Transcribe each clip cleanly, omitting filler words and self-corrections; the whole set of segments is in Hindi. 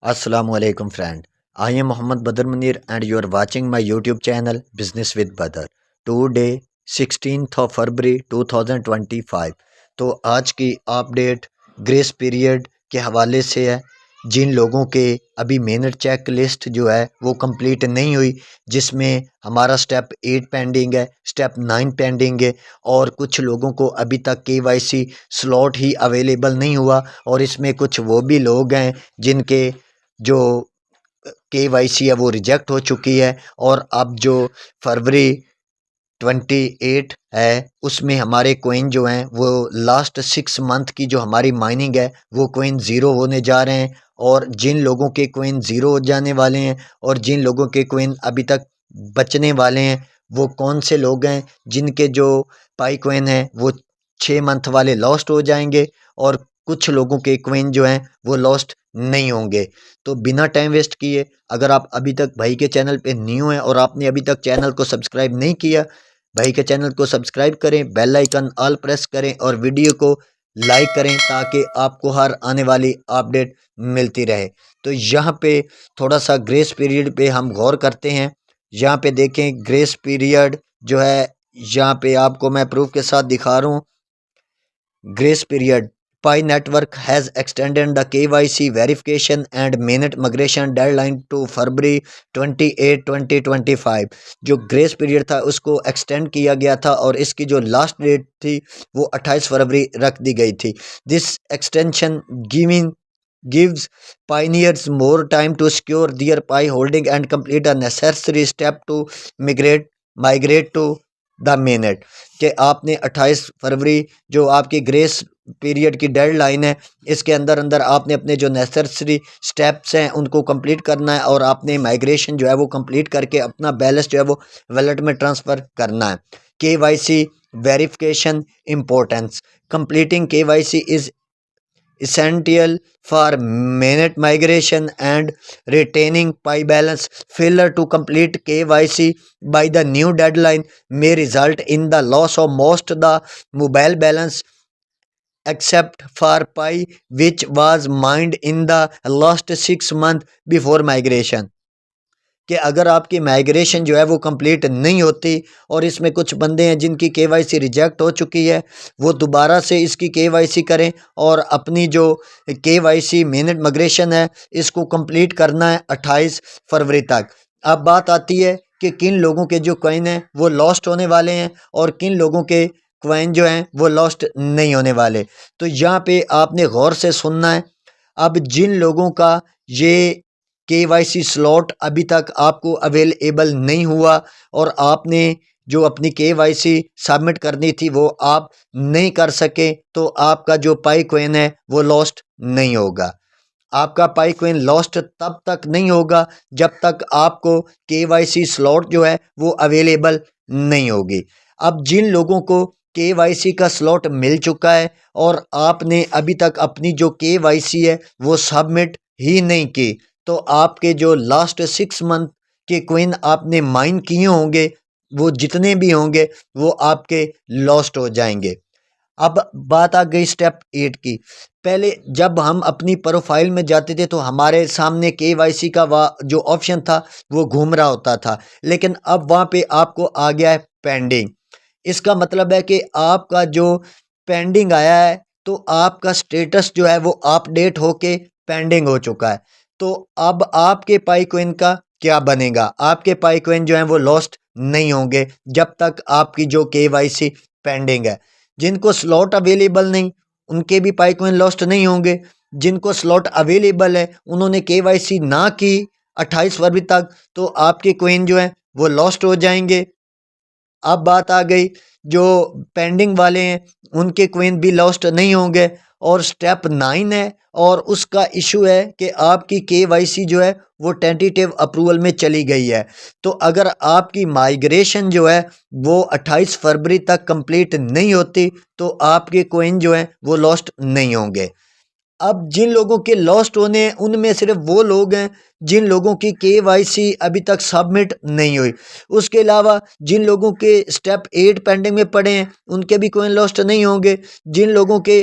Assalamualaikum friend. I am Muhammad Badr Munir and you are watching my YouTube channel Business with Badr. Today 16th of February 2025। तो आज की अपडेट ग्रेस पीरियड के हवाले से है। जिन लोगों के अभी मेहनत चेक लिस्ट जो है वो कंप्लीट नहीं हुई, जिसमें हमारा स्टेप 8 पेंडिंग है, स्टेप 9 पेंडिंग है और कुछ लोगों को अभी तक KYC स्लॉट ही अवेलेबल नहीं हुआ और इसमें कुछ वो भी लोग हैं जिनके जो KYC है वो रिजेक्ट हो चुकी है और अब जो फरवरी 28 है उसमें हमारे कोइन जो हैं वो लास्ट 6 मंथ की जो हमारी माइनिंग है वो कोइन ज़ीरो होने जा रहे हैं। और जिन लोगों के कोइन ज़ीरो हो जाने वाले हैं और जिन लोगों के कोइन अभी तक बचने वाले हैं वो कौन से लोग हैं जिनके जो पाई कोइन हैं वो 6 मंथ वाले लॉस्ट हो जाएंगे और कुछ लोगों के कोइन जो हैं वो लॉस्ट नहीं होंगे। तो बिना टाइम वेस्ट किए अगर आप अभी तक भाई के चैनल पे न्यू हैं और आपने अभी तक चैनल को सब्सक्राइब नहीं किया, भाई के चैनल को सब्सक्राइब करें, बेल आइकन ऑल प्रेस करें और वीडियो को लाइक करें ताकि आपको हर आने वाली अपडेट मिलती रहे। तो यहाँ पे थोड़ा सा ग्रेस पीरियड पे हम गौर करते हैं। यहाँ पे देखें ग्रेस पीरियड जो है, यहाँ पे आपको मैं प्रूफ के साथ दिखा रहा हूँ। Grace period Pi Network has extended the KYC verification and minute migration deadline to February 28, 2025। जो ग्रेस पीरियड था उसको एक्सटेंड किया गया था और इसकी जो लास्ट डेट थी वो 28 फरवरी रख दी गई थी। This extension gives pioneers more time to secure their Pi holding and complete a necessary step to migrate to the minute कि आपने 28 फरवरी जो आपकी ग्रेस पीरियड की डेडलाइन है इसके अंदर अंदर आपने अपने जो नेसेसरी स्टेप्स हैं उनको कंप्लीट करना है और आपने माइग्रेशन जो है वो कंप्लीट करके अपना बैलेंस जो है वो वॉलेट में ट्रांसफ़र करना है। KYC verification importance completing KYC is essential for minute migration and retaining Pi balance. Failure to complete KYC by the new deadline may result in the loss of most the mobile balance except for Pi which was mined in the last 6 months before migration। कि अगर आपकी माइग्रेशन जो है वो कंप्लीट नहीं होती और इसमें कुछ बंदे हैं जिनकी KYC रिजेक्ट हो चुकी है, वो दोबारा से इसकी KYC करें और अपनी जो KYC मिनट माइग्रेशन है इसको कंप्लीट करना है 28 फरवरी तक। अब बात आती है कि किन लोगों के जो कॉइन हैं वो लॉस्ट होने वाले हैं और किन लोगों के कॉइन जो हैं वो लॉस्ट नहीं होने वाले। तो यहाँ पे आपने गौर से सुनना है। अब जिन लोगों का ये KYC स्लॉट अभी तक आपको अवेलेबल नहीं हुआ और आपने जो अपनी KYC सबमिट करनी थी वो आप नहीं कर सके तो आपका जो पाई कोइन है वो लॉस्ट नहीं होगा। आपका पाई कोइन लॉस्ट तब तक नहीं होगा जब तक आपको KYC स्लॉट जो है वो अवेलेबल नहीं होगी। अब जिन लोगों को KYC का स्लॉट मिल चुका है और आपने अभी तक अपनी जो KYC है वो सबमिट ही नहीं की तो आपके जो लास्ट 6 मंथ के कोइन आपने माइन किए होंगे वो जितने भी होंगे वो आपके लॉस्ट हो जाएंगे। अब बात आ गई स्टेप 8 की। पहले जब हम अपनी प्रोफाइल में जाते थे तो हमारे सामने KYC का जो ऑप्शन था वो घूम रहा होता था, लेकिन अब वहाँ पे आपको आ गया है पेंडिंग। इसका मतलब है कि आपका जो पेंडिंग आया है तो आपका स्टेटस जो है वो अपडेट होके पेंडिंग हो चुका है। तो अब आपके पाई कोइन का क्या बनेगा? आपके पाई कोइन जो हैं वो लॉस्ट नहीं होंगे जब तक आपकी जो KYC पेंडिंग है। जिनको स्लॉट अवेलेबल नहीं उनके भी पाई कोइन लॉस्ट नहीं होंगे। जिनको स्लॉट अवेलेबल है उन्होंने KYC ना की 28 फरवरी तक तो आपके कोइन जो हैं वो लॉस्ट हो जाएंगे। अब बात आ गई जो पेंडिंग वाले हैं उनके कोइन भी लॉस्ट नहीं होंगे। और स्टेप 9 है और उसका इशू है कि आपकी KYC जो है वो टेंटेटिव अप्रूवल में चली गई है। तो अगर आपकी माइग्रेशन जो है वो 28 फरवरी तक कंप्लीट नहीं होती तो आपके कोइन जो हैं वो लॉस्ट नहीं होंगे। अब जिन लोगों के लॉस्ट होने हैं उनमें सिर्फ वो लोग हैं जिन लोगों की KYC अभी तक सबमिट नहीं हुई। उसके अलावा जिन लोगों के स्टेप 8 पेंडिंग में पड़े हैं उनके भी कोइन लॉस्ट नहीं होंगे। जिन लोगों के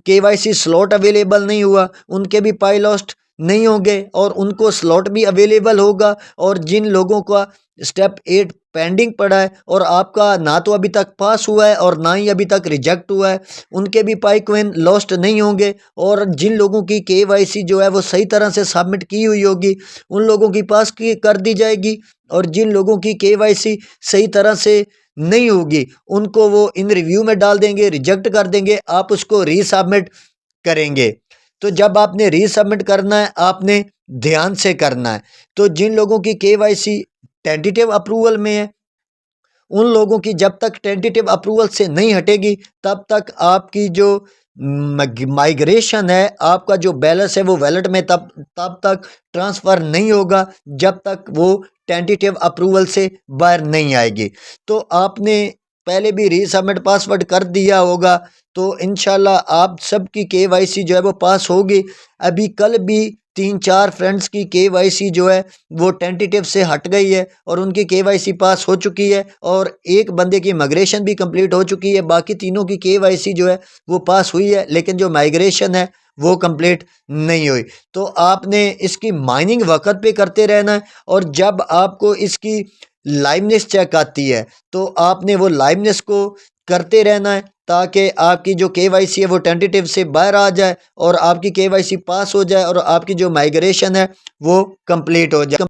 KYC स्लॉट अवेलेबल नहीं हुआ उनके भी पाई लॉस्ट नहीं होंगे और उनको स्लॉट भी अवेलेबल होगा। और जिन लोगों का स्टेप 8 पेंडिंग पड़ा है और आपका ना तो अभी तक पास हुआ है और ना ही अभी तक रिजेक्ट हुआ है, उनके भी पाइकॉइन लॉस्ट नहीं होंगे। और जिन लोगों की केवाईसी जो है वो सही तरह से सबमिट की हुई होगी, उन लोगों की पास की कर दी जाएगी। और जिन लोगों की केवाईसी सही तरह से नहीं होगी, उनको वो इन रिव्यू में डाल देंगे, रिजेक्ट कर देंगे, आप उसको रीसबमिट करेंगे। तो जब आपने रीसबमिट करना है, आपने ध्यान से करना है। तो जिन लोगों की केवाईसी टेंटेटिव अप्रूवल में है, उन लोगों की जब तक टेंटेटिव अप्रूवल से नहीं हटेगी, तब तक आपकी जो माइग्रेशन है, आपका जो बैलेंस है वो वैलेट में तब तक ट्रांसफ़र नहीं होगा जब तक वो टेंटेटिव अप्रूवल से बाहर नहीं आएगी। तो आपने पहले भी रीसबमिट पासवर्ड कर दिया होगा, तो इंशाल्लाह आप सबकी केवाईसी जो है वो पास होगी। अभी कल भी 3-4 फ्रेंड्स की केवाईसी जो है वो टेंटेटिव से हट गई है और उनकी केवाईसी पास हो चुकी है। और एक बंदे की माइग्रेशन भी कंप्लीट हो चुकी है। बाकी तीनों की केवाईसी जो है वो पास हुई है, लेकिन जो माइग्रेशन है वो कंप्लीट नहीं हुई। तो आपने इसकी माइनिंग वक्त पे करते रहना है। और जब आपको इसकी लाइवनेस चेक आती है, तो आपने वो लाइवनेस को करते रहना है, ताकि आपकी जो केवाईसी है वो टेंटेटिव से बाहर आ जाए और आपकी केवाईसी पास हो जाए और आपकी जो माइग्रेशन है वो कंप्लीट हो जाए।